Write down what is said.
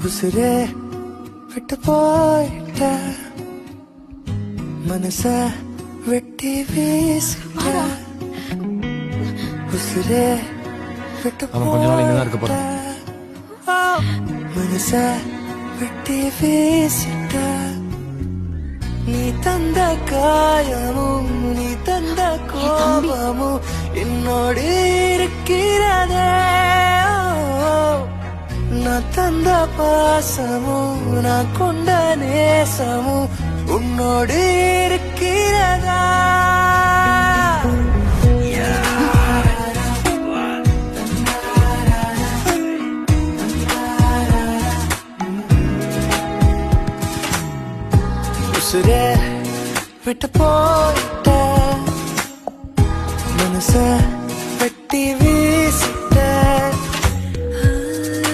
உசுரே விட்டு போயிட்ட மனச வெட்டி வீசிட்ட உசுரே விட்டு போயிட்ட மனச வெட்டி வீசிட்ட நீ தந்த காயமும் நீ தந்த கோபமும் என்னோடு இருக்கிறதே நான் தந்த பாசமும் நான் கொண்ட நேசமும் உன்னோடு இருக்கிறதா உசுரே விட்டு போயிட்ட மனச வெட்டி